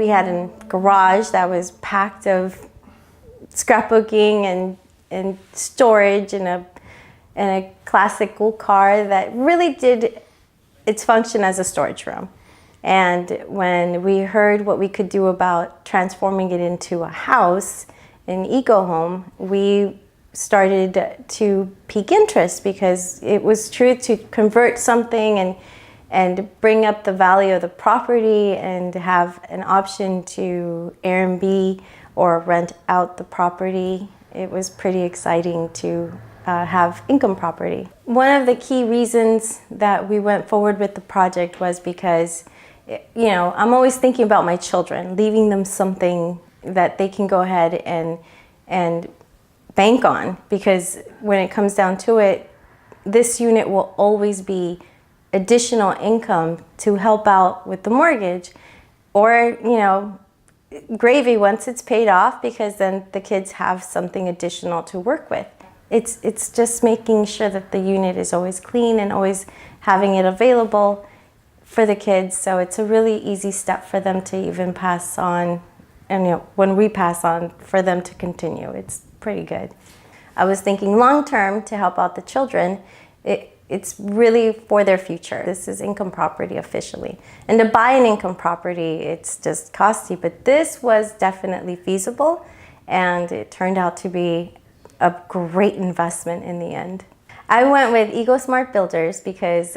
we had a garage that was packed of scrapbooking and storage and a classical car that really did its function as a storage room. And when we heard what we could do about transforming it into a house, an eco home, we started to pique interest because it was true to convert something and bring up the value of the property and have an option to Airbnb or rent out the property. It was pretty exciting to have income property. One of the key reasons that we went forward with the project was because, you know, I'm always thinking about my children, leaving them something that they can go ahead and bank on, because when it comes down to it, this unit will always be additional income to help out with the mortgage, or, you know, gravy once it's paid off, because then the kids have something additional to work with. It's just making sure that the unit is always clean and always having it available for the kids. So it's a really easy step for them to even pass on, and, you know, when we pass on, for them to continue. It's pretty good. I was thinking long term to help out the children. It's really for their future. This is income property officially. And to buy an income property, it's just costly, but this was definitely feasible, and it turned out to be a great investment in the end. I went with EcoSmart Builders because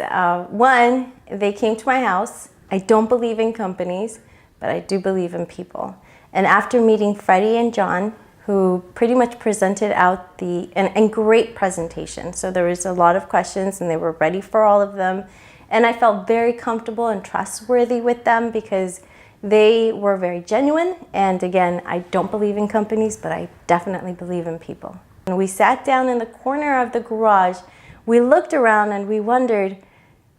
one, they came to my house. I don't believe in companies, but I do believe in people. And after meeting Freddie and John, who pretty much presented out and great presentation. So there was a lot of questions and they were ready for all of them. And I felt very comfortable and trustworthy with them because they were very genuine. And again, I don't believe in companies, but I definitely believe in people. When we sat down in the corner of the garage, we looked around and we wondered,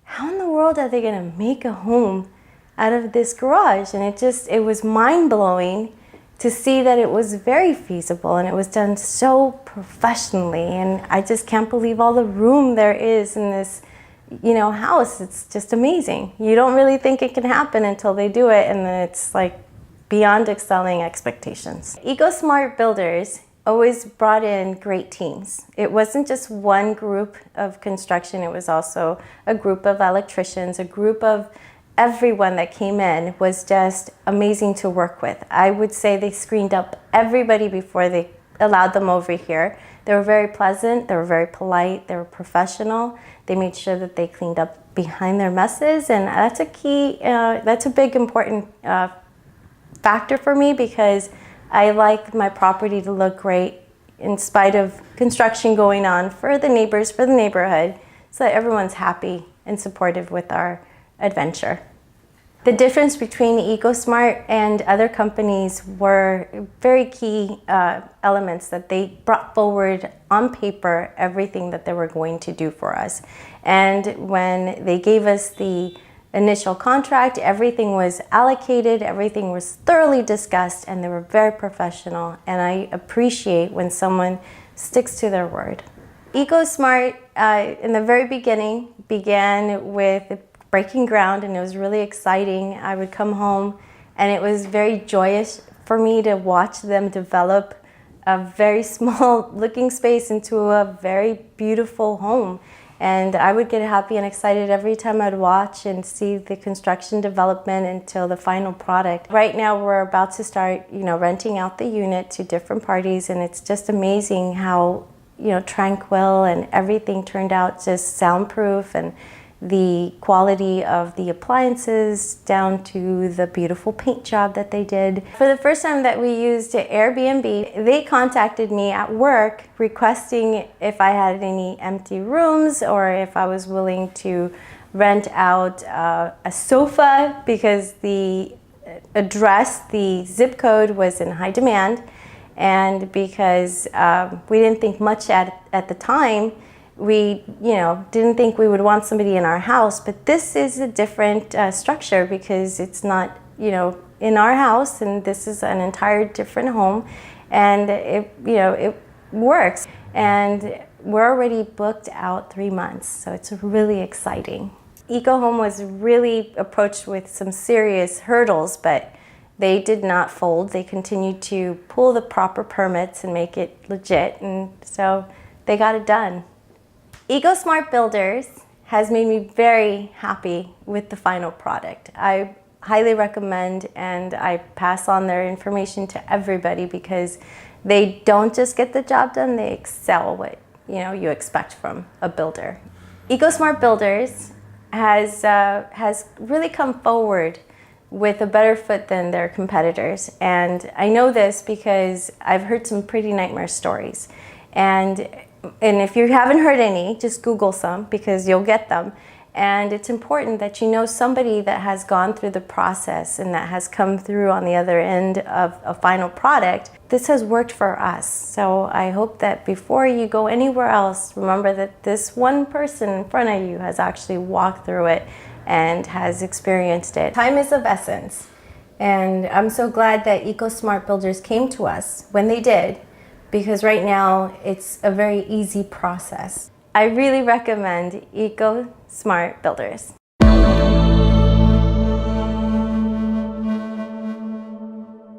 how in the world are they gonna make a home out of this garage? And it was mind-blowing to see that it was very feasible and it was done so professionally. And I just can't believe all the room there is in this, you know, house. It's just amazing. You don't really think it can happen until they do it, and then it's like beyond excelling expectations. EcoSmart Builders always brought in great teams. It wasn't just one group of construction, it was also a group of electricians, a group of everyone that came in was just amazing to work with. I would say they screened up everybody before they allowed them over here. They were very pleasant, they were very polite, they were professional. They made sure that they cleaned up behind their messes, and that's a key, that's a big important factor for me, because I like my property to look great in spite of construction going on for the neighbors, for the neighborhood, so that everyone's happy and supportive with our adventure. The difference between EcoSmart and other companies were very key elements that they brought forward on paper, everything that they were going to do for us. And when they gave us the initial contract, everything was allocated, everything was thoroughly discussed, and they were very professional. And I appreciate when someone sticks to their word. EcoSmart, in the very beginning, began with breaking ground, and it was really exciting. I would come home and it was very joyous for me to watch them develop a very small looking space into a very beautiful home. And I would get happy and excited every time I'd watch and see the construction development until the final product. Right now we're about to start, you know, renting out the unit to different parties, and it's just amazing how, you know, tranquil and everything turned out, just soundproof, and the quality of the appliances down to the beautiful paint job that they did. For the first time that we used Airbnb, they contacted me at work requesting if I had any empty rooms or if I was willing to rent out a sofa, because the address, the zip code, was in high demand, and because we didn't think much at the time. We, you know, didn't think we would want somebody in our house, but this is a different structure, because it's not, you know, in our house, and this is an entire different home, and it, you know, it works. And we're already booked out 3 months, so it's really exciting. EcoHome was really approached with some serious hurdles, but They did not fold. They continued to pull the proper permits and make it legit, and so they got it done. EcoSmart Builders has made me very happy with the final product. I highly recommend, and I pass on their information to everybody because they don't just get the job done, they excel what you expect from a builder. EcoSmart Builders has really come forward with a better foot than their competitors. And I know this because I've heard some pretty nightmare stories. And if you haven't heard any, just Google some because you'll get them. And it's important that you know somebody that has gone through the process and that has come through on the other end of a final product. This has worked for us. So I hope that before you go anywhere else, remember that this one person in front of you has actually walked through it and has experienced it. Time is of essence. And I'm so glad that EcoSmart Builders came to us when they did, because right now it's a very easy process. I really recommend EcoSmart Builders.